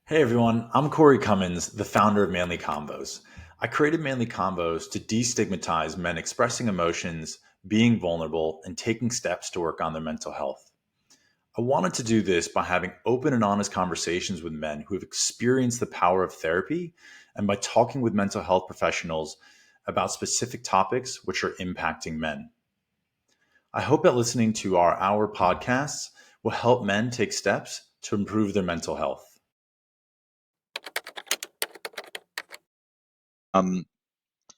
Hey everyone, I'm Corey Cummins, the founder of Manly Convos. I created Manly Convos to destigmatize men expressing emotions, being vulnerable, and taking steps to work on their mental health. I wanted to do this by having open and honest conversations with men who have experienced the power of therapy and by talking with mental health professionals about specific topics which are impacting men. I hope that listening to our hour podcasts will help men take steps to improve their mental health. Um,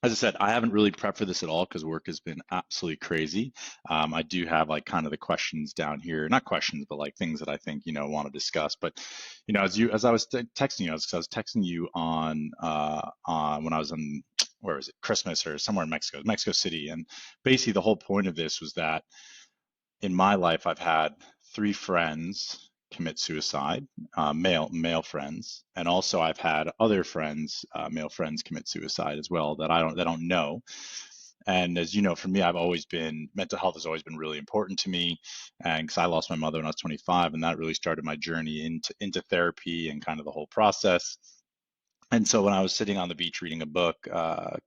as I said, I haven't really prepped for this at all because work has been absolutely crazy. I do have like kind of the questions down here, not questions, but like things that I think want to discuss. But as I was texting you, I was texting you on when I was on where was it, Christmas or somewhere in Mexico City, and basically the whole point of this was that in my life I've had three friends commit suicide, male friends, and also I've had other friends, male friends, commit suicide as well that don't know. And as you know, for me, I've always been mental health has always been really important to me, and because I lost my mother when I was 25, and that really started my journey into therapy and kind of the whole process. And so when I was sitting on the beach reading a book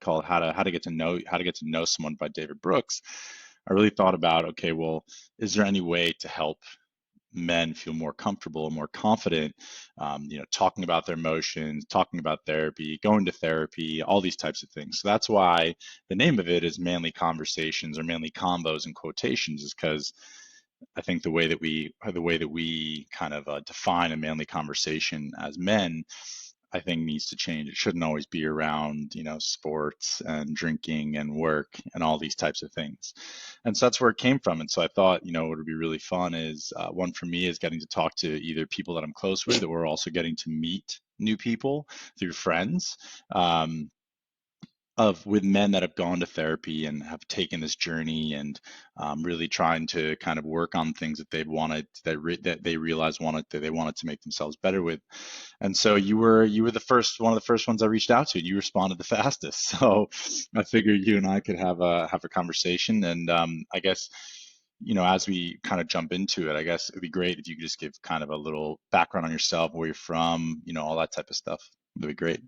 called How to Get to Know Someone by David Brooks, I really thought about, okay, well, is there any way to help men feel more comfortable, more confident, talking about their emotions, talking about therapy, going to therapy, all these types of things. So that's why the name of it is Manly Conversations or Manly Combos in quotations, is because I think the way that we kind of define a manly conversation as men, I think needs to change. It shouldn't always be around, sports and drinking and work and all these types of things. And so that's where it came from. And so I thought, what would be really fun is one for me is getting to talk to either people that I'm close with, or also getting to meet new people through friends. Of with men that have gone to therapy and have taken this journey and really trying to kind of work on things that they've wanted that they realized they wanted to make themselves better with. And so you were the first one of the first ones I reached out to, and you responded the fastest. So I figured you and I could have a conversation. And I guess as we kind of jump into it, I guess it'd be great if you could just give kind of a little background on yourself, where you're from, all that type of stuff. That'd be great.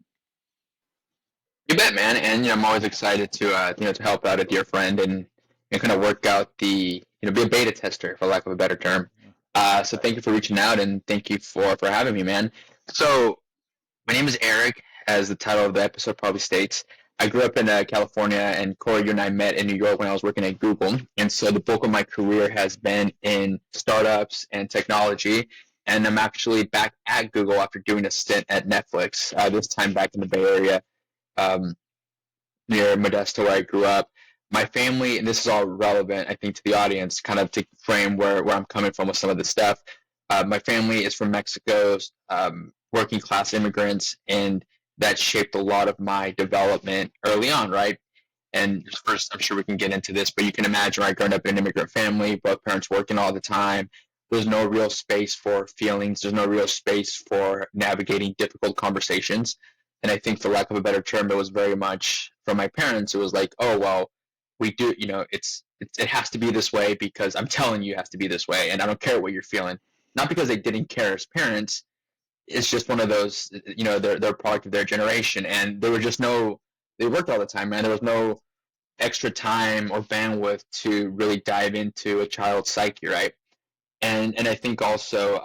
You bet, man. And I'm always excited to to help out a dear friend and kind of work out the be a beta tester for lack of a better term. So thank you for reaching out and thank you for having me, man. So my name is Eric, as the title of the episode probably states. I grew up in California, and Corey, you and I met in New York when I was working at Google. And so the bulk of my career has been in startups and technology. And I'm actually back at Google after doing a stint at Netflix, this time back in the Bay Area, um, near Modesto, where I grew up. My family, and this is all relevant, I think, to the audience, kind of to frame where I'm coming from with some of this stuff. My family is from Mexico's working class immigrants, and that shaped a lot of my development early on, right? And first, I'm sure we can get into this, but you can imagine, right, growing up in an immigrant family, both parents working all the time. There's no real space for feelings. There's no real space for navigating difficult conversations. And I think, for lack of a better term, it was very much from my parents. It was like, oh, well, we do, it has to be this way because I'm telling you it has to be this way. And I don't care what you're feeling. Not because they didn't care as parents. It's just one of those, they're a product of their generation. And there were just they worked all the time, man. There was no extra time or bandwidth to really dive into a child's psyche, right? And I think also,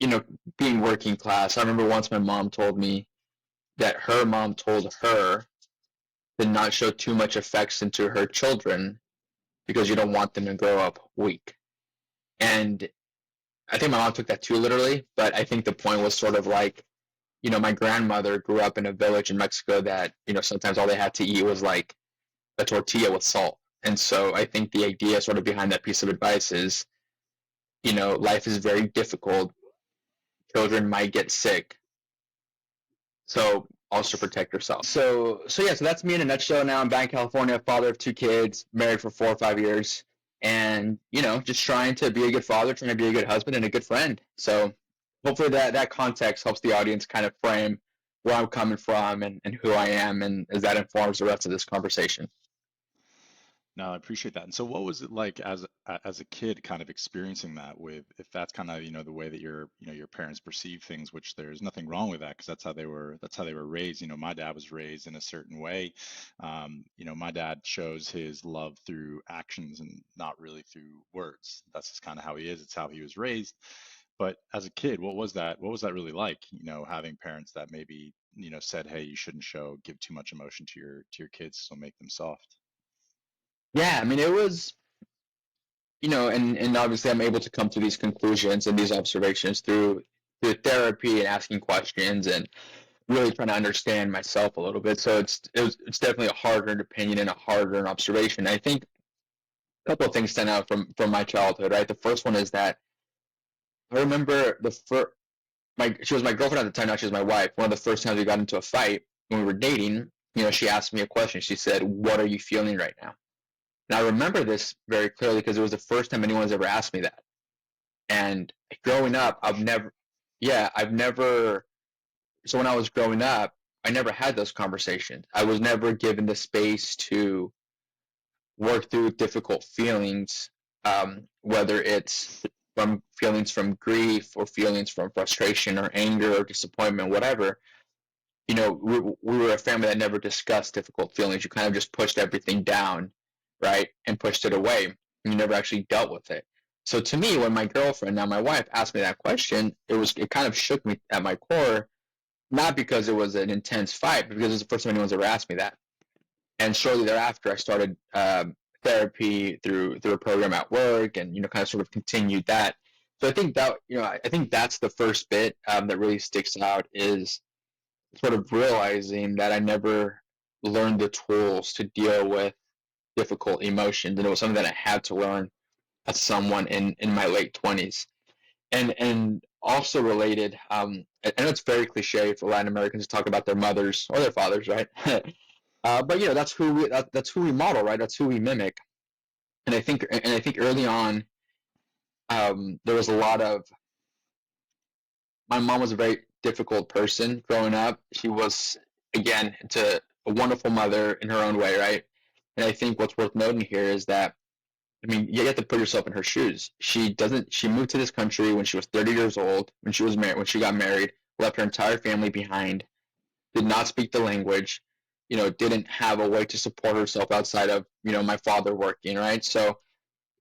you know, being working class, I remember once my mom told me that her mom told her to not show too much affection to her children because you don't want them to grow up weak. And I think my mom took that too literally, but I think the point was sort of like, my grandmother grew up in a village in Mexico that, sometimes all they had to eat was like a tortilla with salt. And so I think the idea sort of behind that piece of advice is, life is very difficult. Children might get sick. So also protect yourself. So yeah, so that's me in a nutshell. Now I'm back in California, father of two kids, married for 4 or 5 years, and just trying to be a good father, trying to be a good husband and a good friend. So hopefully that context helps the audience kind of frame where I'm coming from and who I am, and as that informs the rest of this conversation. No, I appreciate that. And so what was it like as a kid kind of experiencing that with, if that's kind of, the way that your parents perceive things, which there's nothing wrong with that because that's how they were raised. My dad was raised in a certain way. My dad shows his love through actions and not really through words. That's just kind of how he is. It's how he was raised. But as a kid, what was that? What was that really like? Having parents that maybe, said, "Hey, you shouldn't give too much emotion to your kids, so make them soft." Yeah, I mean, it was, and obviously I'm able to come to these conclusions and these observations through therapy and asking questions and really trying to understand myself a little bit. So it's definitely a hard-earned opinion and a hard-earned observation. I think a couple of things stand out from my childhood, right? The first one is that I remember the first she was my girlfriend at the time, now she was my wife. One of the first times we got into a fight when we were dating, she asked me a question. She said, "What are you feeling right now?" And I remember this very clearly because it was the first time anyone's ever asked me that. And growing up, I've never, so when I was growing up, I never had those conversations. I was never given the space to work through difficult feelings, whether it's from feelings from grief or feelings from frustration or anger or disappointment, whatever. We were a family that never discussed difficult feelings. You kind of just pushed everything down, right, and pushed it away. You never actually dealt with it. So to me, when my girlfriend, now my wife, asked me that question, it kind of shook me at my core, not because it was an intense fight, but because it was the first time anyone's ever asked me that. And shortly thereafter, I started therapy through a program at work, and kind of sort of continued that. So I think that I think that's the first bit that really sticks out is sort of realizing that I never learned the tools to deal with difficult emotions, and it was something that I had to learn as someone in my late 20s. And also related, I know it's very cliche for Latin Americans to talk about their mothers or their fathers, right? But that's who we model, right? That's who we mimic. And I think early on, there was a lot of, my mom was a very difficult person growing up. She was, again, a wonderful mother in her own way, right? And I think what's worth noting here is that, I mean, you have to put yourself in her shoes. She moved to this country when she was 30 years old, when she got married, left her entire family behind, did not speak the language, didn't have a way to support herself outside of, my father working, right? So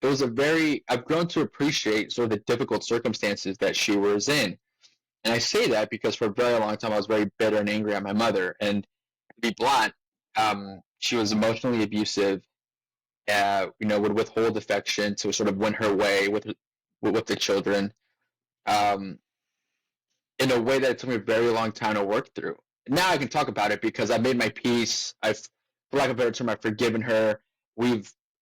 I've grown to appreciate sort of the difficult circumstances that she was in. And I say that because for a very long time I was very bitter and angry at my mother. And to be blunt, she was emotionally abusive. Would withhold affection to sort of win her way with the children, um, in a way that it took me a very long time to work through. Now I can talk about it because I made my peace. For lack of a better term, I've forgiven her.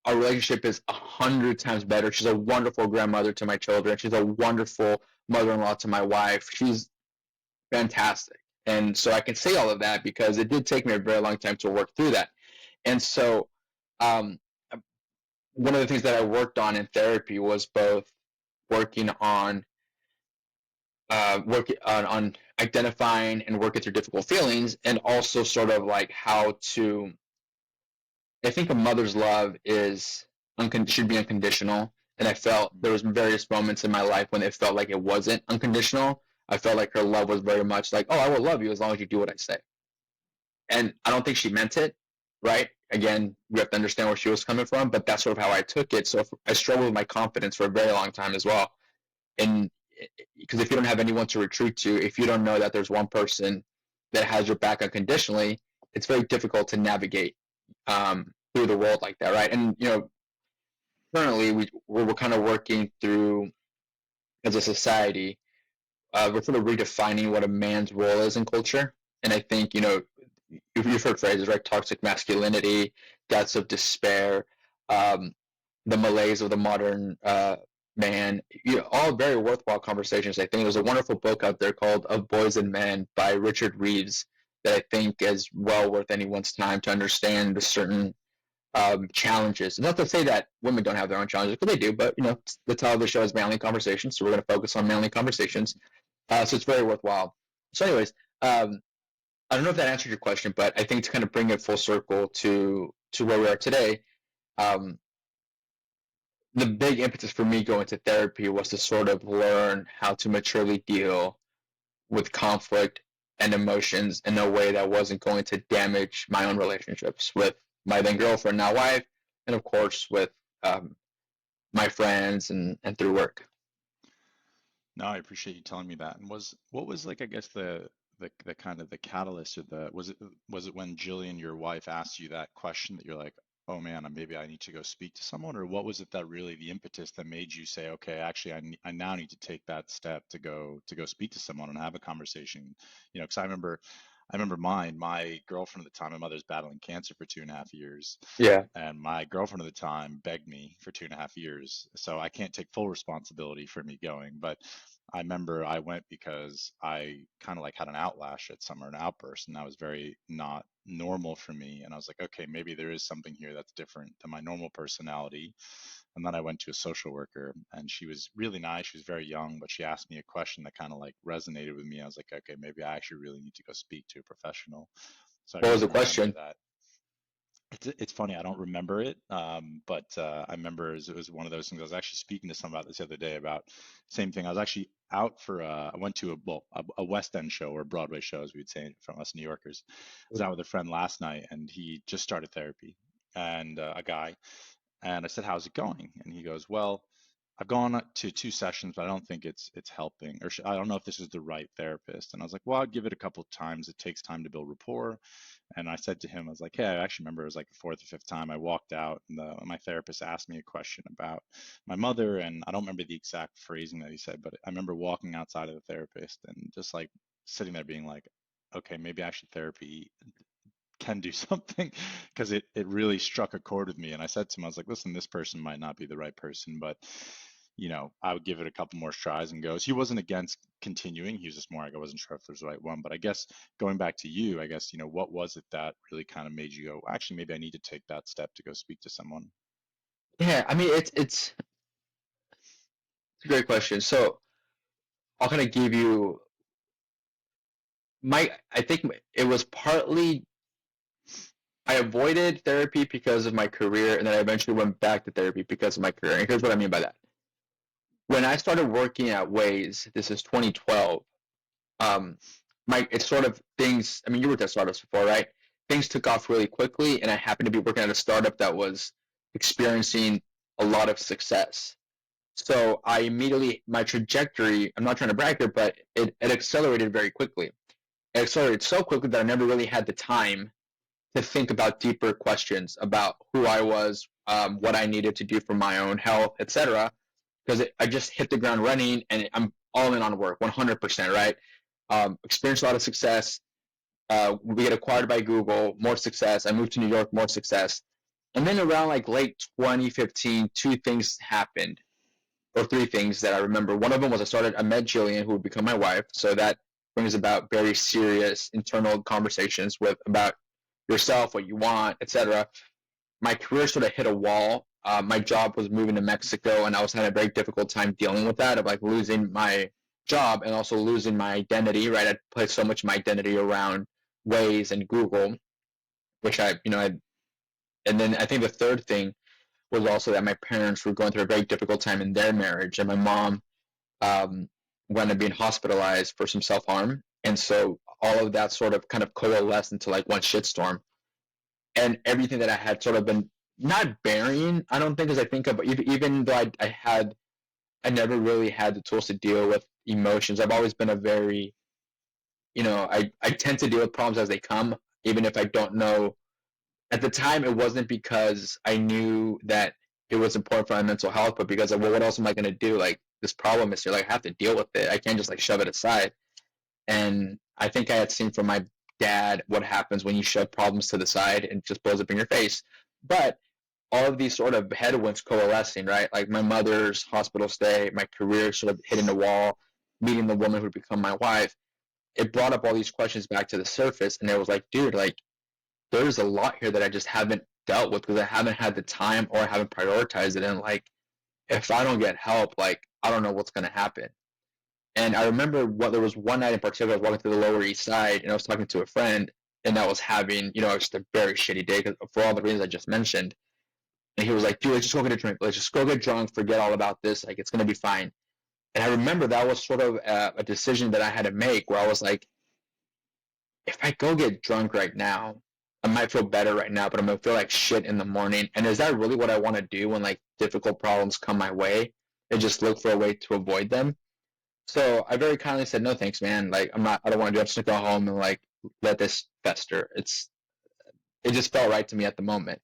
Our relationship is 100 times better. She's a wonderful grandmother to my children. She's a wonderful mother-in-law to my wife. She's fantastic. And so I can say all of that because it did take me a very long time to work through that. And so, um, one of the things that I worked on in therapy was both working on on identifying and working through difficult feelings, and also sort of like how to. I think a mother's love should be unconditional, and I felt there was various moments in my life when it felt like it wasn't unconditional. I felt like her love was very much like, "Oh, I will love you as long as you do what I say." And I don't think she meant it, right? Again, we have to understand where she was coming from, but that's sort of how I took it. So I struggled with my confidence for a very long time as well. And because if you don't have anyone to retreat to, if you don't know that there's one person that has your back unconditionally, it's very difficult to navigate through the world like that, right? And currently we're kind of working through, as a society, we're sort of redefining what a man's role is in culture. And I think you've heard phrases, right? Toxic masculinity, deaths of despair, um, the malaise of the modern man. All very worthwhile conversations. I think there's a wonderful book out there called Of Boys and Men by Richard Ruiz that I think is well worth anyone's time to understand the certain challenges. Not to say that women don't have their own challenges, because they do, but the title of the show is Manly Conversations, so we're going to focus on manly conversations. So it's very worthwhile. So anyways, I don't know if that answered your question, but I think to kind of bring it full circle to where we are today, the big impetus for me going to therapy was to sort of learn how to maturely deal with conflict and emotions in a way that wasn't going to damage my own relationships with my then girlfriend, now wife, and of course with my friends and through work. No, I appreciate you telling me that. And what was like, I guess the kind of the catalyst, or the was it when Jillian, your wife, asked you that question that you're like, oh man, maybe I need to go speak to someone? Or what was it that really the impetus that made you say, okay, actually I now need to take that step to go speak to someone and have a conversation? You know, because I remember my girlfriend at the time, my mother's battling cancer for 2.5 years, Yeah. and my girlfriend at the time begged me for 2.5 years. So I can't take full responsibility for me going, but I remember I went because I kind of like had an outlash at summer, an outburst, and that was very not normal for me. And I was like, okay, maybe there is something here that's different than my normal personality. And then I went to a social worker, and she was really nice. She was very young, but she asked me a question that kind of like resonated with me. I was like, okay, maybe I actually really need to go speak to a professional. So I What was really the remember question? that. It's funny, I don't remember it, but I remember it was one of those things. I was actually speaking to someone about this the other day about same thing. I was actually out for I went to a West End show, or a Broadway show, as we'd say from us New Yorkers. I was out with a friend last night, and he just started therapy, and a guy, and I said, "How's it going?" And he goes, "Well, I've gone to 2 sessions, but I don't think it's helping, or I don't know if this is the right therapist." And I was like, "Well, I'll give it a couple of times. It takes time to build rapport." And I said to him, I was like, hey, I actually remember it was like the fourth or fifth time I walked out, and my therapist asked me a question about my mother. And I don't remember the exact phrasing that he said, but I remember walking outside of the therapist and just like sitting there being like, okay, maybe actually therapy can do something, because it really struck a chord with me. And I said to him, I was like, listen, this person might not be the right person, but I would give it a couple more tries and goes. He wasn't against continuing. He was just more like, I wasn't sure if there's the right one. But I guess going back to you, I guess, what was it that really kind of made you go, actually, maybe I need to take that step to go speak to someone? Yeah, I mean it's a great question. So I'll kind of give you I think it was partly I avoided therapy because of my career, and then I eventually went back to therapy because of my career. And here's what I mean by that. When I started working at Waze, this is 2012. Um, it's sort of things. I mean, you worked at startups before, right? Things took off really quickly, and I happened to be working at a startup that was experiencing a lot of success. So I immediately, my trajectory, I'm not trying to brag here, but it accelerated very quickly. It accelerated so quickly that I never really had the time to think about deeper questions about who I was, what I needed to do for my own health, etc. Because I just hit the ground running, and I'm all in on work, 100%, right? Experienced a lot of success. We get acquired by Google, more success. I moved to New York, more success. And then around like late 2015, two things happened, or three things that I remember. One of them was I met Jillian, who would become my wife. So that brings about very serious internal conversations about yourself, what you want, etc. My career sort of hit a wall. My job was moving to Mexico, and I was having a very difficult time dealing with that, of like losing my job and also losing my identity. Right, I placed so much of my identity around Waze and Google, which and then I think the third thing was also that my parents were going through a very difficult time in their marriage, and my mom um, wound up being hospitalized for some self harm, and so all of that sort of kind of coalesced into like one shitstorm, and everything that I had sort of been not burying, I don't think, as I think of, even though I never really had the tools to deal with emotions. I've always been a very, I tend to deal with problems as they come, even if I don't know. At the time, it wasn't because I knew that it was important for my mental health, but because of, well, what else am I going to do? Like, this problem is here. Like, I have to deal with it. I can't just like shove it aside. And I think I had seen from my dad what happens when you shove problems to the side and it just blows up in your face. But all of these sort of headwinds coalescing, right? Like my mother's hospital stay, my career sort of hitting the wall, meeting the woman who would become my wife. It brought up all these questions back to the surface, and it was like, dude, like there's a lot here that I just haven't dealt with because I haven't had the time or I haven't prioritized it. And like, if I don't get help, like I don't know what's going to happen. And I remember there was one night in particular, I was walking through the Lower East Side, and I was talking to a friend, and I was having, just a very shitty day for all the reasons I just mentioned. And he was like, dude, let's just go get a drink. Let's just go get drunk, forget all about this. Like, it's going to be fine. And I remember that was sort of a decision that I had to make where I was like, if I go get drunk right now, I might feel better right now, but I'm going to feel like shit in the morning. And is that really what I want to do when like difficult problems come my way? And just look for a way to avoid them. So I very kindly said, no, thanks, man. Like, I don't want to do it. I'm just going to go home and like let this fester. It just felt right to me at the moment.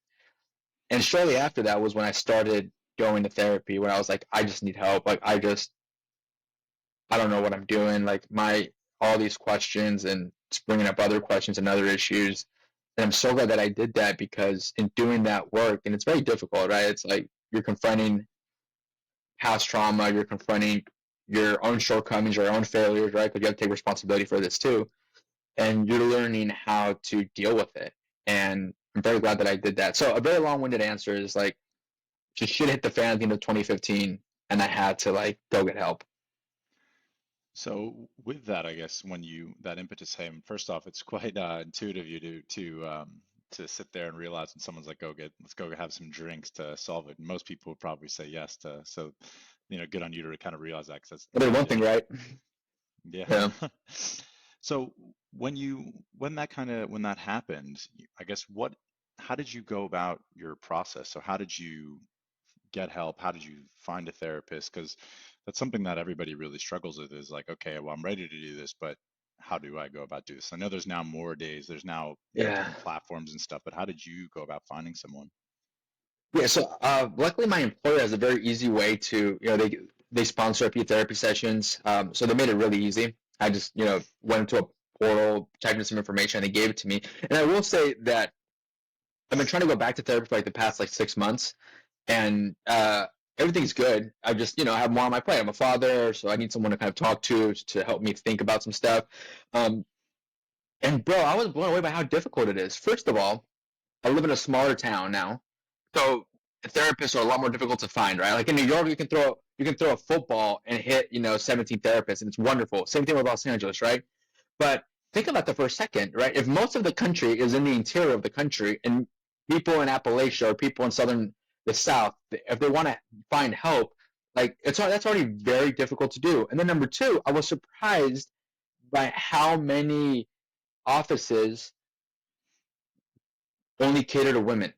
And shortly after that was when I started going to therapy, where I was like, I just need help. Like, I don't know what I'm doing. Like, all these questions and just bringing up other questions and other issues. And I'm so glad that I did that, because in doing that work, and it's very difficult, right? It's like you're confronting past trauma, you're confronting your own shortcomings, your own failures, right? Because you have to take responsibility for this too. And you're learning how to deal with it. And I'm very glad that I did that. So a very long-winded answer is like, just shit hit the fan at the end of 2015, and I had to like go get help. So with that, I guess when that impetus came, first off, it's quite intuitive of you to sit there and realize when someone's like, let's go have some drinks to solve it. And most people would probably say yes to. So, good on you to kind of realize that, because I did one thing right. Yeah. Yeah. So when that happened, I guess how did you go about your process? So how did you get help? How did you find a therapist? Because that's something that everybody really struggles with, is like, okay, well, I'm ready to do this, but how do I go about doing this? I know there's now more days, there's now different platforms and stuff, but how did you go about finding someone? Yeah, so luckily my employer has a very easy way to, they sponsor a few therapy sessions. So they made it really easy. I just, went into a portal, typed in some information, and they gave it to me. And I will say that I've been trying to go back to therapy for like the past like 6 months, and everything's good. I just, have more on my plate. I'm a father, so I need someone to kind of talk to help me think about some stuff. And bro, I was blown away by how difficult it is. First of all, I live in a smaller town now, so therapists are a lot more difficult to find, right? Like in New York, you can throw a football and hit 17 therapists, and it's wonderful. Same thing with Los Angeles, right? But think about that for a second, right? If most of the country is in the interior of the country, and people in Appalachia or people in the South, if they want to find help, like that's already very difficult to do. And then number two, I was surprised by how many offices only cater to women.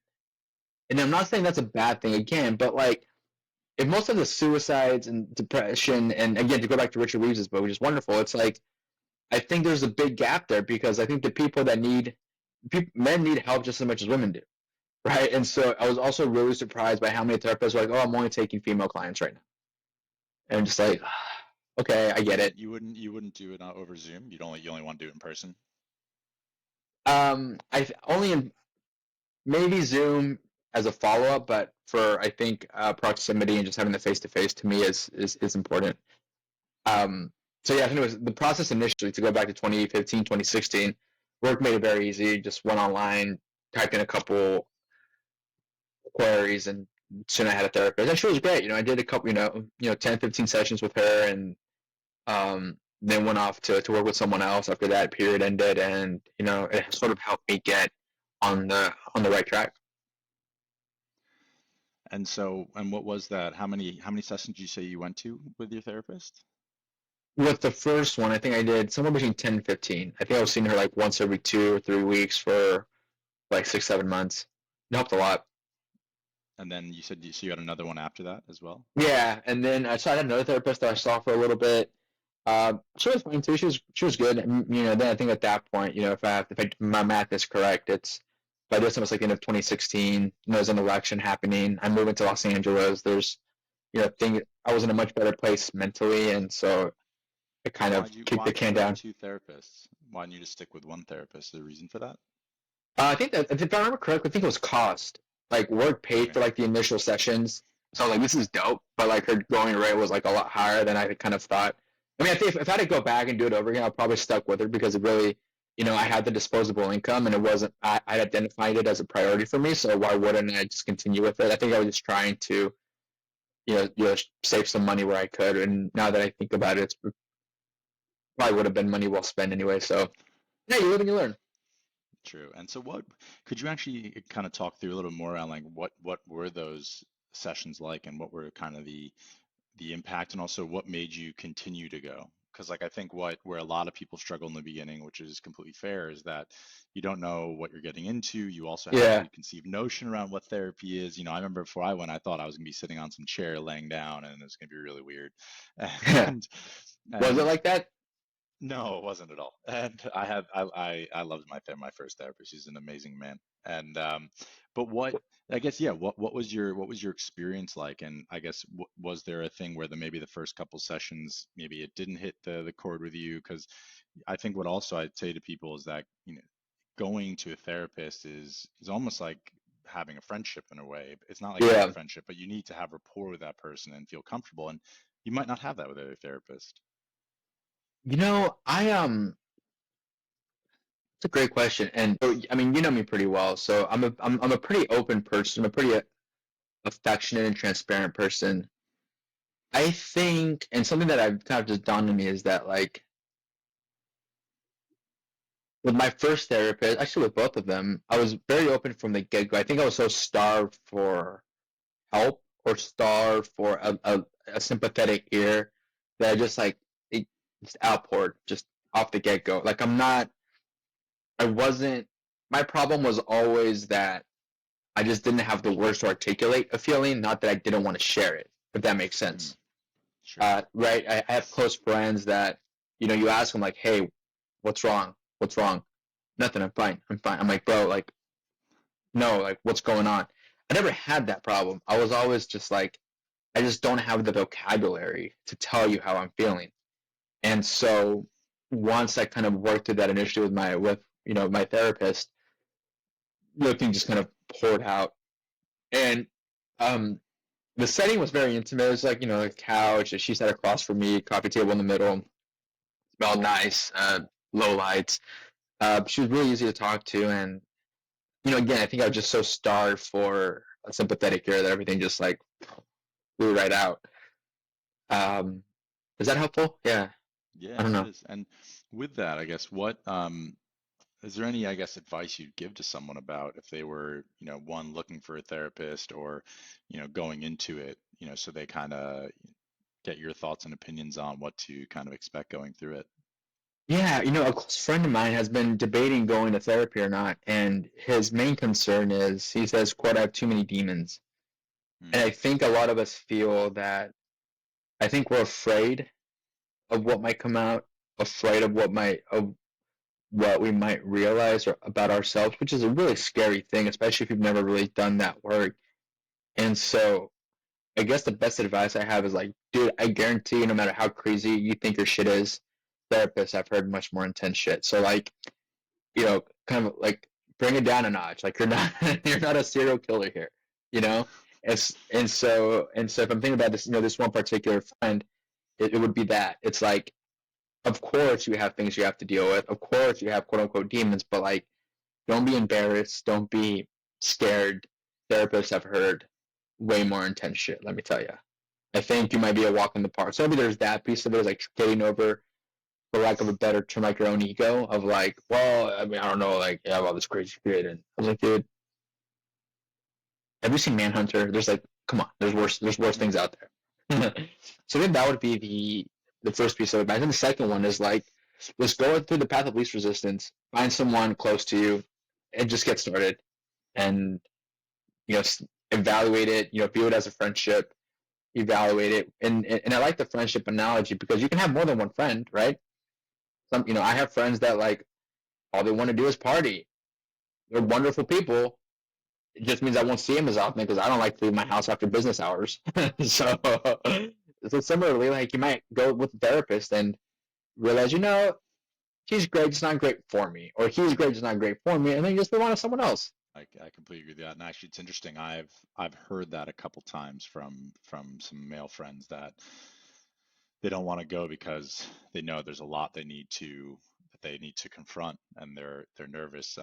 And I'm not saying that's a bad thing again, but like if most of the suicides and depression, and again to go back to Richard Ruiz's book, which is wonderful, it's like I think there's a big gap there, because I think the people that men need help just as much as women do, right? And so I was also really surprised by how many therapists were like, "Oh, I'm only taking female clients right now," and I'm just like, okay, I get it. You wouldn't do it over Zoom. You only want to do it in person. I only in maybe Zoom as a follow-up, but for I think proximity and just having the face-to-face to me is important. So yeah, anyways, the process initially, to go back to 2015, 2016, work made it very easy. Just went online, typed in a couple queries, and soon I had a therapist. And she was great. I did a couple, 10, 15 sessions with her, and then went off to work with someone else after that period ended, and it sort of helped me get on the right track. And what was that? How many sessions did you say you went to with your therapist? With the first one, I think I did somewhere between 10 and 15. I think I was seeing her like once every 2 or 3 weeks for like 6, 7 months. It helped a lot. And then you said you had another one after that as well? Yeah, and then I had another therapist that I saw for a little bit. She was fine too. She was good. And, then I think at that point, if my math is correct, by this time it's like the end of 2016. There's an election happening. I'm moving to Los Angeles. There's I was in a much better place mentally, and so I kind of kicked the can down. 2 therapists? Why didn't you just stick with one therapist? Is there a reason for that? I think that if I remember correctly, I think it was cost. Like work paid for like the initial sessions, so like this is dope. But like her going rate was like a lot higher than I kind of thought. I mean, I think if I had to go back and do it over again, I'd probably stuck with her, because it really, I had the disposable income, and it wasn't. I identified it as a priority for me, so why wouldn't I just continue with it? I think I was just trying to, save some money where I could. And now that I think about it, it's probably would have been money well spent anyway. So yeah, you live and you learn. True. And so what could you actually kind of talk through a little more around like what were those sessions like and what were kind of the impact and also what made you continue to go? Because like I think what where a lot of people struggle in the beginning, which is completely fair, is that you don't know what you're getting into. You also have a Yeah. preconceived notion around what therapy is. I remember before I went, I thought I was gonna be sitting on some chair laying down and it was gonna be really weird. And Was it and like that? no, it wasn't at all. And I loved my first therapist. She's an amazing man. And but what I guess yeah, what was your experience like? And I guess was there a thing where maybe the first couple sessions maybe it didn't hit the chord with you? Because I think what also I'd say to people is that going to a therapist is almost like having a friendship in a way. It's not like having a Yeah. friendship, but you need to have rapport with that person and feel comfortable. And you might not have that with a therapist. It's a great question, and so, I mean, you know me pretty well, so I'm a pretty open person. I'm a pretty affectionate and transparent person. I think, and something that I've kind of just dawned on me is that like with my first therapist, actually with both of them, I was very open from the get go. I think I was so starved for help or starved for a sympathetic ear that I just like it just outpoured just off the get go. Like I wasn't. My problem was always that I just didn't have the words to articulate a feeling, not that I didn't want to share it, if that makes Mm, sense. sure. Right? I have close friends that, you ask them like, hey, what's wrong? What's wrong? Nothing. I'm fine. I'm fine. I'm like, bro, like, no, like, what's going on? I never had that problem. I was always just like, I just don't have the vocabulary to tell you how I'm feeling. And so once I kind of worked through that initially with my therapist, the thing just kind of poured out. And um, the setting was very intimate. It was like, a couch. She sat across from me, coffee table in the middle, smelled nice, low lights. She was really easy to talk to. And, again, I think I was just so starved for a sympathetic ear that everything just like flew right out. Um, is that helpful? Yeah. I Yeah, don't it know. is. And with that, I guess what is there any, I guess, advice you'd give to someone about if they were, one looking for a therapist or, going into it, so they kind of get your thoughts and opinions on what to kind of expect going through it. Yeah, a close friend of mine has been debating going to therapy or not, and his main concern is he says, quote, I have too many demons. And Mm, I think a lot of us feel that I think we're afraid of what might come out, afraid of what we might realize about ourselves, which is a really scary thing, especially if you've never really done that work. And so I guess the best advice I have is like, dude, I guarantee you, no matter how crazy you think your shit is, therapists I've heard much more intense shit. So like, kind of like bring it down a notch. Like you're not you're not a serial killer here, you know? And so if I'm thinking about this, this one particular friend, it would be that. It's like, of course you have things you have to deal with. Of course you have quote unquote demons, but like don't be embarrassed, don't be scared. Therapists have heard way more intense shit, let me tell you. I think you might be a walk in the park. So maybe there's that piece of it, is like getting over, for lack of a better term, like your own ego of like, well, I mean, I don't know, like, you have all this crazy shit. And I was like, dude, have you seen Manhunter? There's like, come on, there's worse things mm, out there. So then that would be the first piece of advice. And the second one is like, let's go through the path of least resistance, find someone close to you, and just get started. And, you know, evaluate it, view it as a friendship, evaluate it. And I like the friendship analogy because you can have more than one friend, right? I have friends that like all they want to do is party. They're wonderful people. It just means I won't see them as often because I don't like to leave my house after business hours. so, so similarly, like you might go with a therapist and realize, he's great, just not great for me, or he's great, just not great for me, and then you just move on to someone else. I completely agree with that. And actually, it's interesting. I've heard that a couple times from some male friends that they don't want to go because they know there's a lot they need to confront and they're nervous.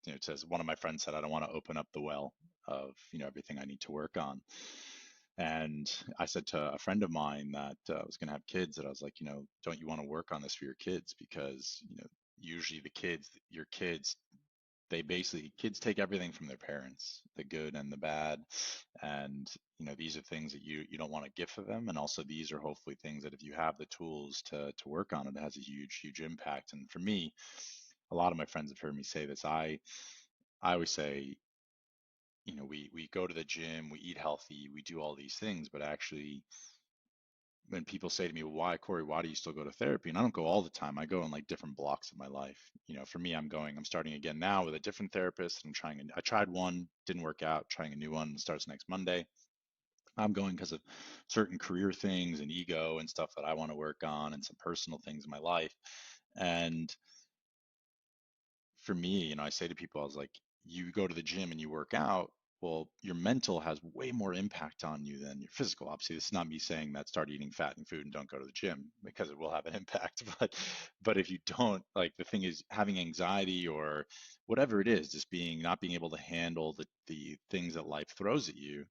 It says one of my friends said I don't want to open up the well of everything I need to work on. And I said to a friend of mine that was going to have kids that I was like, don't you want to work on this for your kids? Because usually your kids they basically, kids take everything from their parents, the good and the bad. And, these are things that you don't want to give to them. And also these are hopefully things that if you have the tools to work on, it has a huge impact. And for me, a lot of my friends have heard me say this. I always say, we go to the gym, we eat healthy, we do all these things, but actually when people say to me, well, why, Corey, why do you still go to therapy? And I don't go all the time. I go in like different blocks of my life. For me, I'm starting again now with a different therapist. I tried one, didn't work out, trying a new one, starts next Monday. I'm going because of certain career things and ego and stuff that I want to work on and some personal things in my life. And for me, I say to people, I was like, you go to the gym and you work out, well, your mental has way more impact on you than your physical. Obviously, this is not me saying that start eating fattening food and don't go to the gym, because it will have an impact. But if you don't, like, the thing is, having anxiety or whatever it is, just not being able to handle the things that life throws at you,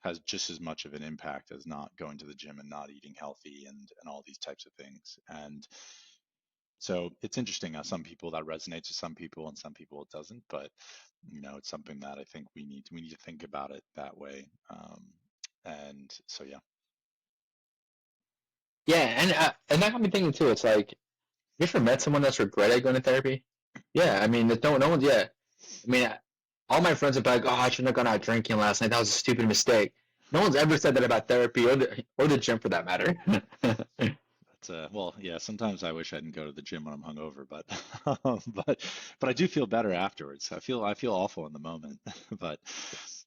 has just as much of an impact as not going to the gym and not eating healthy and all these types of things. And so it's interesting how some people that resonates with some people and some people it doesn't. But it's something that I think we need to think about it that way. And so yeah. Yeah, and that got me thinking too. It's like, you ever met someone that's regretted going to therapy? Yeah, I mean, no one's. Yeah, I mean, all my friends are like, "Oh, I shouldn't have gone out drinking last night. That was a stupid mistake." No one's ever said that about therapy or the gym for that matter. Well, yeah, sometimes I wish I didn't go to the gym when I'm hungover, but but I do feel better afterwards. I feel awful in the moment. but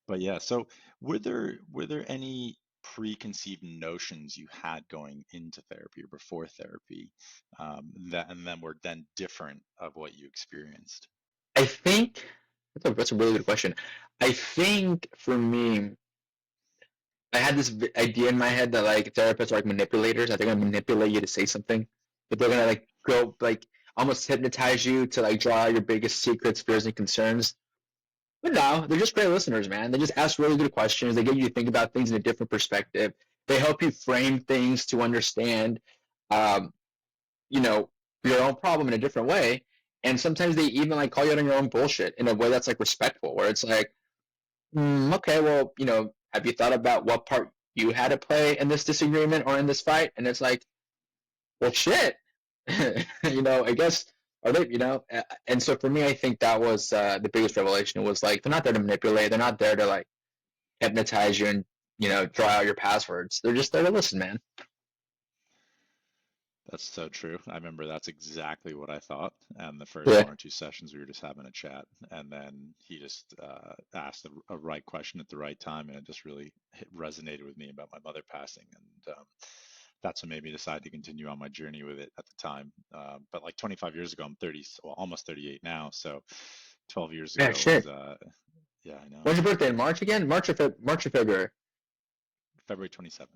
but yeah, so were there any preconceived notions you had going into therapy or before therapy, that and then were then different of what you experienced? I think that's a really good question. I think for me, I had this idea in my head that like therapists are like manipulators. That they're gonna manipulate you to say something, but they're gonna like go like almost hypnotize you to like draw out your biggest secrets, fears, and concerns. But no, they're just great listeners, man. They just ask really good questions. They get you to think about things in a different perspective. They help you frame things to understand, um, you know, your own problem in a different way. And sometimes they even like call you out on your own bullshit in a way that's like respectful, where it's like, okay, well, have you thought about what part you had to play in this disagreement or in this fight? And it's like, well, shit, I guess, are they, and so for me, I think that was the biggest revelation. Was like, they're not there to manipulate. They're not there to like hypnotize you and, draw out your passwords. They're just there to listen, man. That's so true. I remember that's exactly what I thought. And the first Yeah. one or two sessions, we were just having a chat, and then he just asked a right question at the right time, and it just really resonated with me about my mother passing, and that's what made me decide to continue on my journey with it at the time. But like 25 years ago, I'm 30, well, almost 38 now, so 12 years Yeah, ago was, shit. yeah, I know, When's your birthday? In March again? March or February? February 27th.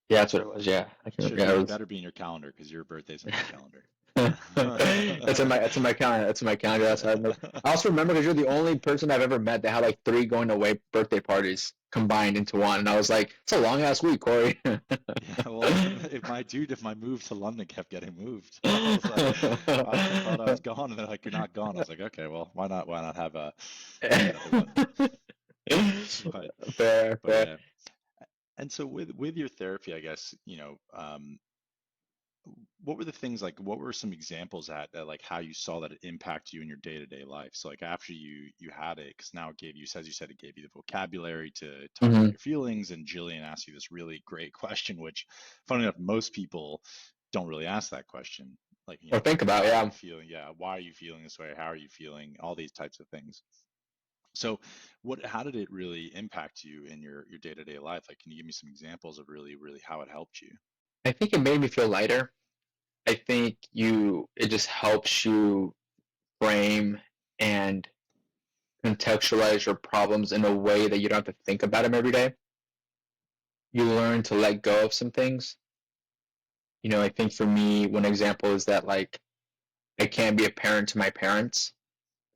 Yeah, that's what it was. Yeah, I can remember. Yeah, It it was. better be in your calendar because your birthday's in my calendar. That's in my calendar. That's in my calendar. I also remember because you're the only person I've ever met that had like three going away birthday parties combined into one, and I was like, it's a long ass week, Corey. Yeah, well, if my move to London kept getting moved, I was like, I thought I was gone, and they're like, you're not gone. I was like, okay, well, why not have another one? But Fair, but fair. yeah, and so with your therapy, I guess, what were the things, like what were some examples that like how you saw that it impact you in your day-to-day life? So like after you had it, because now it gave you, as you said, it gave you the vocabulary to talk about Hmm. your feelings, and Jillian asked you this really great question, which funny enough, most people don't really ask that question. Like, Or think about, how are yeah. you feeling? Yeah, why are you feeling this way? How are you feeling? All these types of things. So how did it really impact you in your day-to-day life? Like, can you give me some examples of really how it helped you? I think it made me feel lighter. I think it just helps you frame and contextualize your problems in a way that you don't have to think about them every day. You learn to let go of some things. I think for me, one example is that like I can't be a parent to my parents.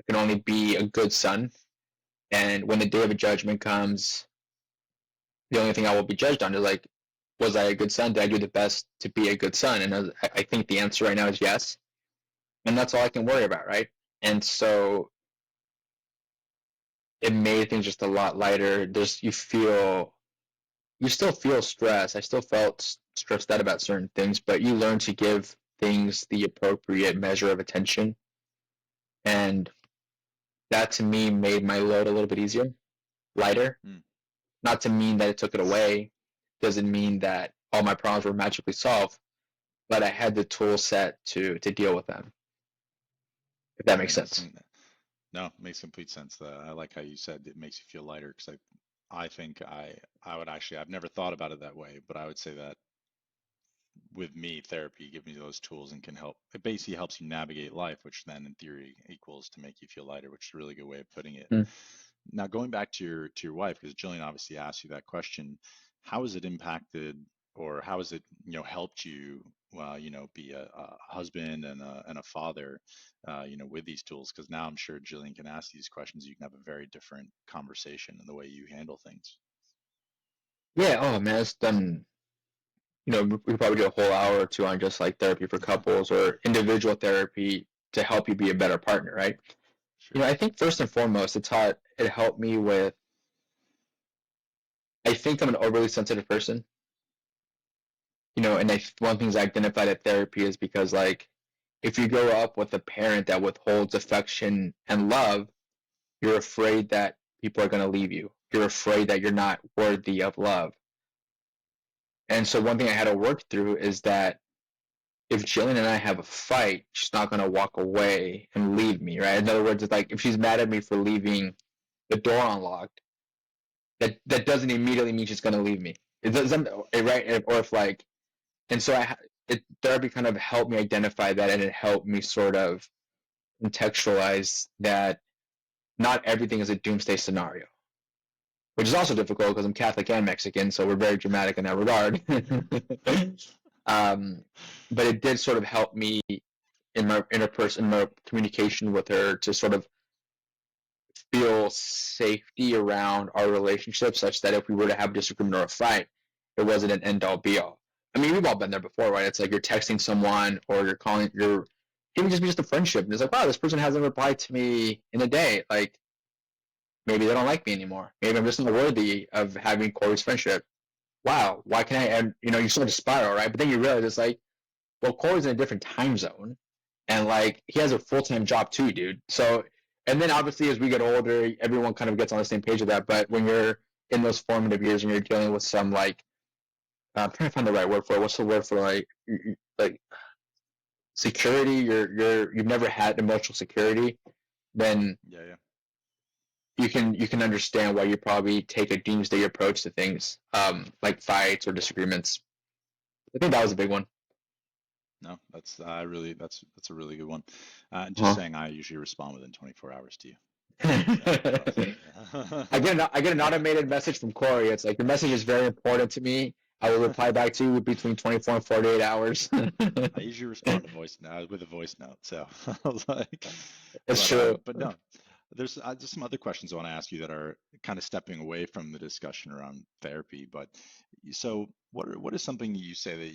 I can only be a good son. And when the day of judgment comes, the only thing I will be judged on is like, was I a good son? Did I do the best to be a good son? And I think the answer right now is yes. And that's all I can worry about, right? And so it made things just a lot lighter. You still feel stress. I still felt stressed out about certain things, but you learn to give things the appropriate measure of attention. And that to me made my load a little bit easier, lighter. Not to mean that it took it away. Doesn't mean that all my problems were magically solved, but I had the tool set to deal with them. If that Very makes nice. sense. No, it makes complete sense. I like how you said it makes you feel lighter because I think I would actually, I've never thought about it that way, but I would say that with me, therapy gives me those tools and can help. It basically helps you navigate life, which then in theory equals to make you feel lighter, which is a really good way of putting it. Mm. Now, going back to your wife, because Jillian obviously asked you that question, how has it impacted, or how has it helped you, be a husband and a father, with these tools? Because now I'm sure Jillian can ask these questions. You can have a very different conversation in the way you handle things. Yeah. Oh man, it's done. We could probably do a whole hour or two on just like therapy for couples or individual therapy to help you be a better partner, right? Sure. I think first and foremost, it helped me with. I think I'm an overly sensitive person, and one of the things I identified at therapy is because like if you grow up with a parent that withholds affection and love, you're afraid that people are going to leave you. You're afraid that you're not worthy of love. And so one thing I had to work through is that if Jillian and I have a fight, she's not going to walk away and leave me, right? In other words, it's like if she's mad at me for leaving the door unlocked, that doesn't immediately mean she's going to leave me. It doesn't, right? Or if like, and so therapy kind of helped me identify that, and it helped me sort of contextualize that not everything is a doomsday scenario, which is also difficult because I'm Catholic and Mexican, so we're very dramatic in that regard. But it did sort of help me in my interpersonal communication with her to sort of feel safety around our relationship, such that if we were to have a disagreement or a fight, it wasn't an end all be all. I mean, we've all been there before, right? It's like you're texting someone or you're calling, even just a friendship, and it's like, wow, this person hasn't replied to me in a day. Like, maybe they don't like me anymore. Maybe I'm just not worthy of having Corey's friendship. Wow, why can I? And you start to spiral, right? But then you realize it's like, well, Corey's in a different time zone, and like he has a full-time job too, dude. So, and then obviously as we get older, everyone kind of gets on the same page with that. But when you're in those formative years and you're dealing with some like, I'm trying to find the right word for it. What's the word for like security? You've never had emotional security, then Yeah. you can understand why you probably take a doomsday approach to things, like fights or disagreements. I think that was a big one. No, that's that's a really good one. And just Uh-huh. saying, I usually respond within 24 hours to you. I get an automated message from Corey. It's like, your message is very important to me. I will reply back to you between 24 and 48 hours. I usually respond to voice now with a voice note. So I was like, It's true. but no, there's just some other questions I want to ask you that are kind of stepping away from the discussion around therapy. But so what is something you say that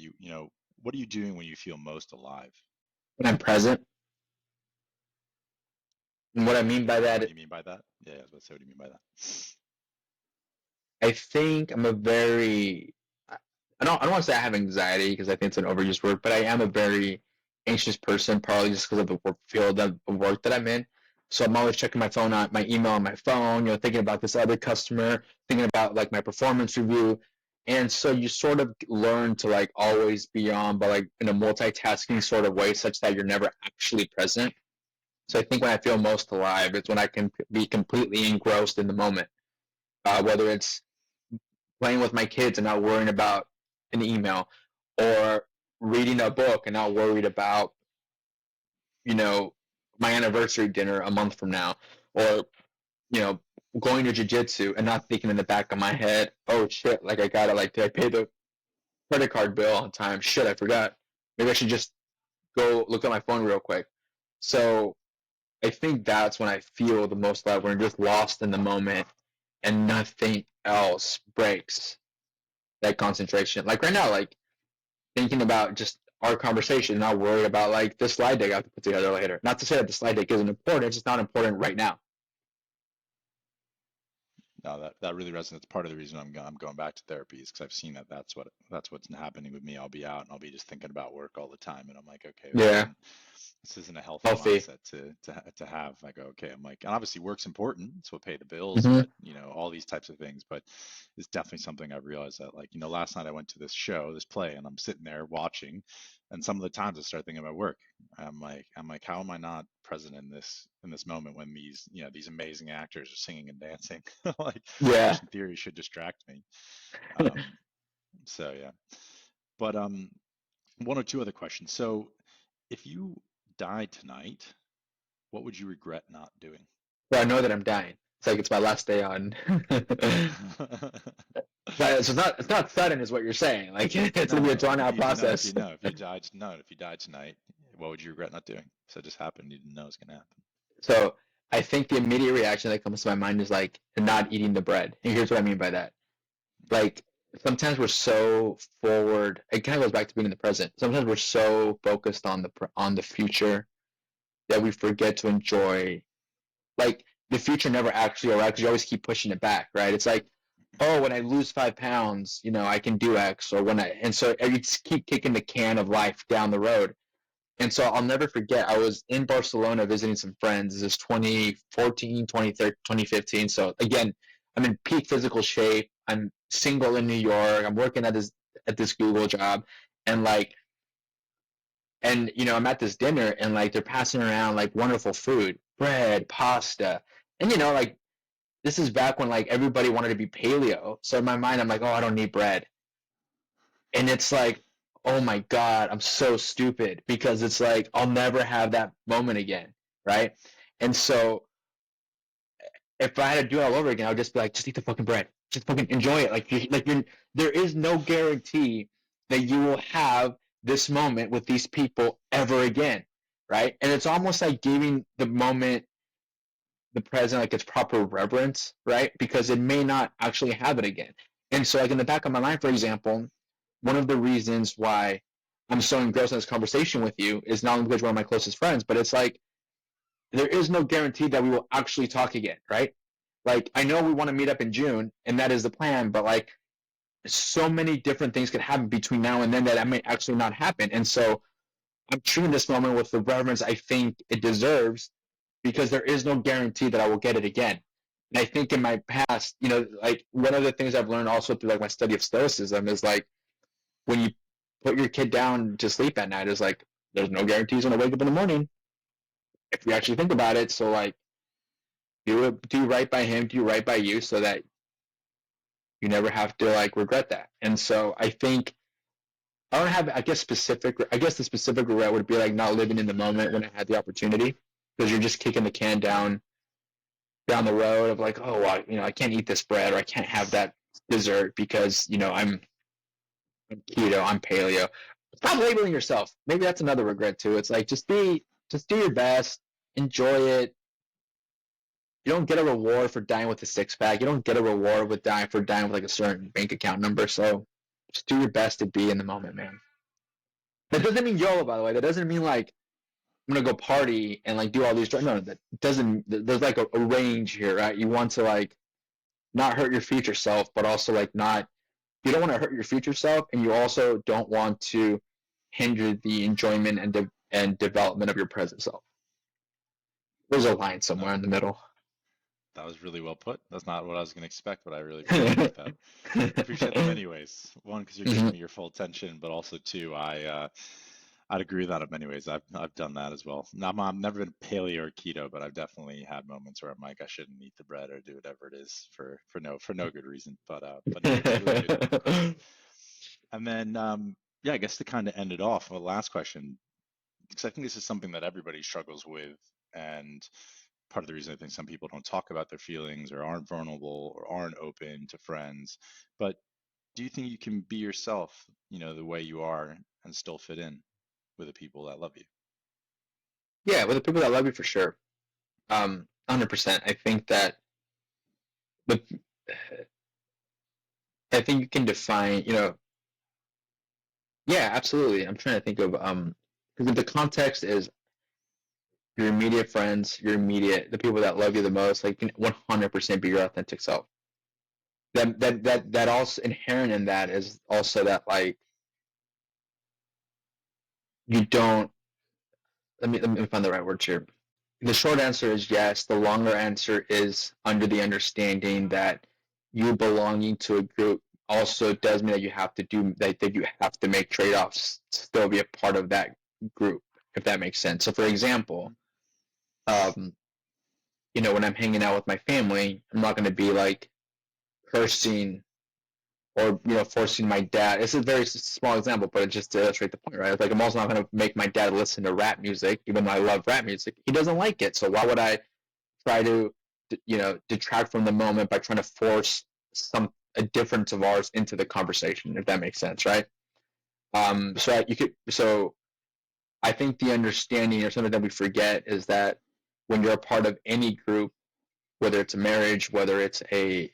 what are you doing when you feel most alive? When I'm present. And what I mean by What do that, you mean by that? Yeah, I was about to say, what do you mean by that? I think I'm a very, I don't want to say I have anxiety because I think it's an overused word, but I am a very anxious person, probably just because of the field of work that I'm in. So I'm always checking my phone on my email on my phone, thinking about this other customer, thinking about like my performance review. And so you sort of learn to like always be on, but like in a multitasking sort of way, such that you're never actually present. So I think when I feel most alive, it's when I can be completely engrossed in the moment, whether it's playing with my kids and not worrying about an email, or reading a book and not worried about, my anniversary dinner a month from now, or, you know, going to jujitsu and not thinking in the back of my head, oh shit, like did I pay the credit card bill on time? Shit, I forgot. Maybe I should just go look at my phone real quick. So I think that's when I feel the most alive, when I'm just lost in the moment and nothing else breaks that concentration. Like right now, like thinking about just our conversation, not worried about like this slide deck I have to put together later. Not to say that the slide deck isn't important, it's just not important right now. No, that really resonates. Part of the reason I'm going back to therapy is because I've seen that's what's happening with me. I'll be out and I'll be just thinking about work all the time, and I'm like, okay, Yeah, this isn't a healthy healthy. mindset to have. I go, okay, I'm like, and obviously work's important, it's what pay the bills, Hmm. but all these types of things. But it's definitely something I've realized that, like, last night I went to this play, and I'm sitting there watching, and some of the times I start thinking about work. I'm like, how am I not present in this moment when these amazing actors are singing and dancing, like, Yeah. which in theory should distract me. Um, so yeah, but one or two other questions. So if you died tonight, what would you regret not doing? Well, I know that I'm dying. It's like it's my last day on. But so it's not sudden, is what you're saying. Like it's No, gonna be a no. drawn If out you know, process. if you died tonight, what would you regret not doing? So it just happened. You didn't know it was gonna happen. So I think the immediate reaction that comes to my mind is like not eating the bread. And here's what I mean by that. Like sometimes we're so forward. It kind of goes back to being in the present. Sometimes we're so focused on the future that we forget to enjoy. Like the future never actually arrives because you always keep pushing it back, right? It's like, oh, when I lose 5 pounds, I can do X, or and so you just keep kicking the can of life down the road. And so I'll never forget, I was in Barcelona visiting some friends. This is 2014, 2013, 2015. So again, I'm in peak physical shape. I'm single in New York. I'm working at this Google job, and I'm at this dinner, and like they're passing around like wonderful food, bread, pasta, and like this is back when like everybody wanted to be paleo. So in my mind, I'm like, oh, I don't need bread. And it's like, oh my God, I'm so stupid, because it's like I'll never have that moment again, right? And so if I had to do it all over again, I would just be like, just eat the fucking bread, just fucking enjoy it. There is no guarantee that you will have this moment with these people ever again, right? And it's almost like giving the moment, the present, like its proper reverence, right? Because it may not actually have it again. And so, like in the back of my mind, for example, one of the reasons why I'm so engrossed in this conversation with you is not only because you're one of my closest friends, but it's like there is no guarantee that we will actually talk again, right? Like I know we want to meet up in June, and that is the plan, but like so many different things could happen between now and then that may actually not happen. And so I'm treating this moment with the reverence I think it deserves, because there is no guarantee that I will get it again. And I think in my past, like one of the things I've learned also through like my study of stoicism is like when you put your kid down to sleep at night, is like there's no guarantees when I wake up in the morning if you actually think about it. So like do right by him, do right by you, so that you never have to like regret that. And so I think I don't have, I guess the specific regret would be like not living in the moment when I had the opportunity, because you're just kicking the can down the road of like, oh, well, I can't eat this bread, or I can't have that dessert because I'm keto, I'm paleo. Stop labeling yourself. Maybe that's another regret too. It's like just do your best, enjoy it. You don't get a reward for dying with a six pack. You don't get a reward with dying with like a certain bank account number. So just do your best to be in the moment, man. That doesn't mean YOLO, by the way. That doesn't mean like I'm gonna go party and like do all these drugs. No, that doesn't. There's like a range here, right? You want to like not hurt your future self, but also like not. You don't want to hurt your future self, and you also don't want to hinder the enjoyment and development of your present self. There's a line No, somewhere in the middle. that was really well put. That's not what I was going to expect, but I really appreciate that. I appreciate them anyways. One, because you're giving Mhm. me your full attention, but also two, I'd agree with that in many ways. I've done that as well. Now, I've never been paleo or keto, but I've definitely had moments where I'm like, I shouldn't eat the bread or do whatever it is for no good reason. But no, it's really good. And then yeah, I guess to kind of end it off, the last question, because I think this is something that everybody struggles with, and part of the reason I think some people don't talk about their feelings or aren't vulnerable or aren't open to friends. But do you think you can be yourself, the way you are, and still fit in with the people that love you? Yeah, with the people that love you, for sure. 100%. The I think you can define, yeah, absolutely. I'm trying to think of because the context is your immediate friends, the people that love you the most, like you can 100% be your authentic self. that also inherent in that is also that like you don't. Let me find the right words here. The short answer is yes. The longer answer is under the understanding that you belonging to a group also does mean that you have to do that you have to make trade-offs to still be a part of that group, if that makes sense. So for example, um, when I'm hanging out with my family, I'm not going to be like cursing or forcing my dad. It's a very small example, but it's just to illustrate the point, right? Like I'm also not going to make my dad listen to rap music, even though I love rap music. He doesn't like it, so why would I try to detract from the moment by trying to force a difference of ours into the conversation, if that makes sense, right? So I think the understanding or something that we forget is that when you're a part of any group, whether it's a marriage, whether it's a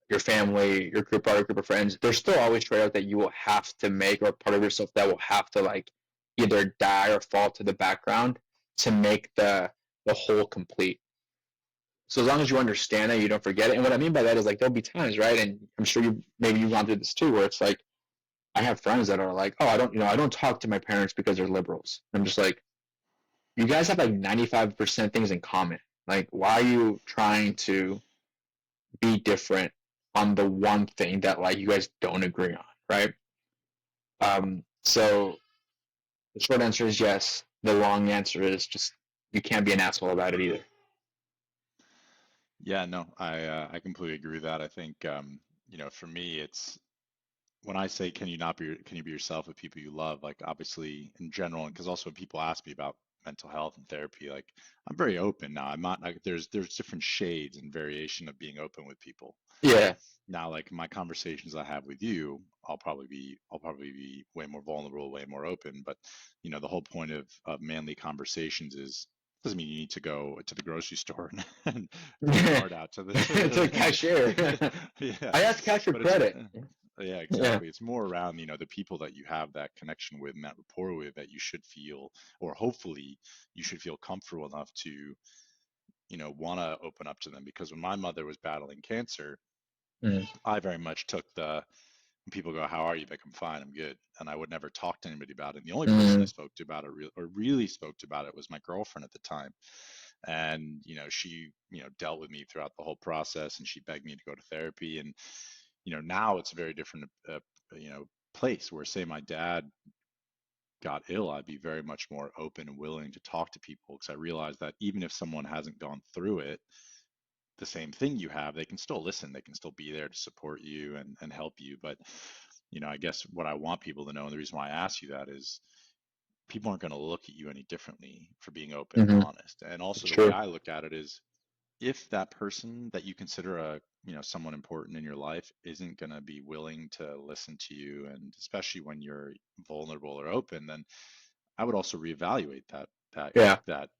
your family, your group, or a group of friends, there's still always trade-off that you will have to make, or part of yourself that will have to like either die or fall to the background to make the whole complete. So as long as you understand it, you don't forget it. And what I mean by that is like there'll be times, right? And I'm sure you've gone through this too, where it's like I have friends that are like, oh, I don't talk to my parents because they're liberals. I'm just like, you guys have like 95% things in common. Like, why are you trying to be different on the one thing that like you guys don't agree on, right? So the short answer is yes. The long answer is just you can't be an asshole about it either. Yeah, no, I completely agree with that. I think for me, it's when I say can you be yourself with people you love, like obviously in general, and because also when people ask me about mental health and therapy, like I'm very open now. I'm not like there's different shades and variation of being open with people. Yeah. Now, like my conversations I have with you, I'll probably be way more vulnerable, way more open. But the whole point of manly conversations is doesn't mean you need to go to the grocery store and pull your heart out to It's a cashier. the yeah. I asked cash for But it's credit. yeah, Yeah. exactly. It's more around, the people that you have that connection with and that rapport with that you should feel, or hopefully you should feel comfortable enough to, want to open up to them. Because when my mother was battling cancer, Mm. I very much took when people go, "How are you?" Like, "I'm fine, I'm good," and I would never talk to anybody about it. And the only person I Mm. spoke to about it, or really spoke to about it, was my girlfriend at the time. And she dealt with me throughout the whole process, and she begged me to go to therapy. And now it's a very different place where, say, my dad got ill, I'd be very much more open and willing to talk to people, because I realize that even if someone hasn't gone through it, the same thing you have, they can still listen, they can still be there to support you and help you. But I guess what I want people to know, and the reason why I ask you that, is people aren't going to look at you any differently for being open and Mm-hmm. honest. And also It's the way true. I look at it is, if that person that you consider someone important in your life isn't going to be willing to listen to you, and especially when you're vulnerable or open, then I would also reevaluate that Yeah. that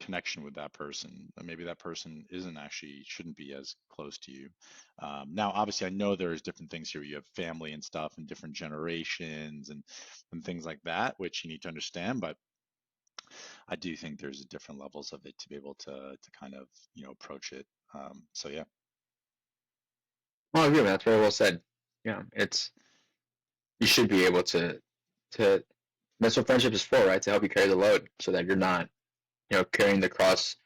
connection with that person. And maybe that person shouldn't be as close to you. Now, obviously, I know there's different things here. You have family and stuff, and different generations, and things like that, which you need to understand. But I do think there's different levels of it to be able to kind of approach it. So yeah. Well, I agree, man. That's very well said. Yeah. You should be able to that's what friendship is for, right? To help you carry the load so that you're not, carrying the cross.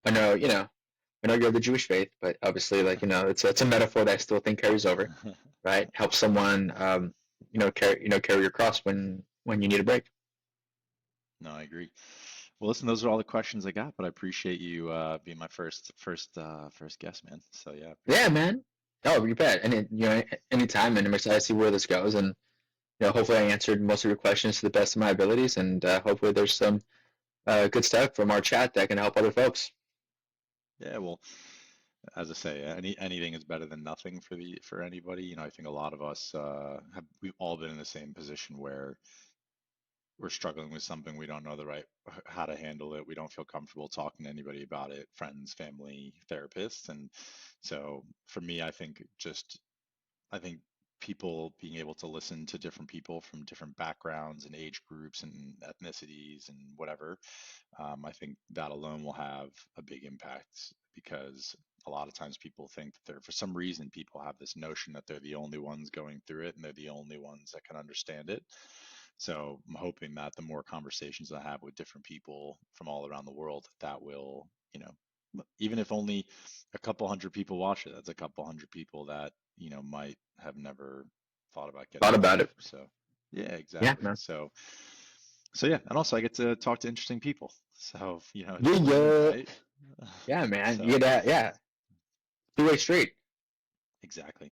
I know, I know you're of the Jewish faith, but obviously, like, it's a metaphor that I still think carries over, right? Help someone, carry your cross when you need a break. No, I agree. Well, listen, those are all the questions I got, but I appreciate you being my first guest, man. So yeah, I Yeah, appreciate it. man. Oh, you bet. And anytime, and I'm excited to see where this goes. And hopefully, I answered most of your questions to the best of my abilities, and hopefully, there's some good stuff from our chat that can help other folks. Yeah, well, as I say, anything is better than nothing for anybody. I think a lot of us we've all been in the same position where we're struggling with something, we don't know the right how to handle it, we don't feel comfortable talking to anybody about it, friends, family, therapists. And so for me, I think people being able to listen to different people from different backgrounds and age groups and ethnicities and whatever, I think that alone will have a big impact, because a lot of times people think that they're, for some reason, people have this notion that they're the only ones going through it and they're the only ones that can understand it. So I'm hoping that the more conversations I have with different people from all around the world, that will, even if only a couple hundred people watch it, that's a couple hundred people that, might have never thought about getting Thought help. about it. So yeah, Yeah, exactly. man. So yeah, and also I get to talk to interesting people. So, it's Yeah, a win-win, yeah. right? Yeah, man. You So get that. Yeah. Two-way street. exactly.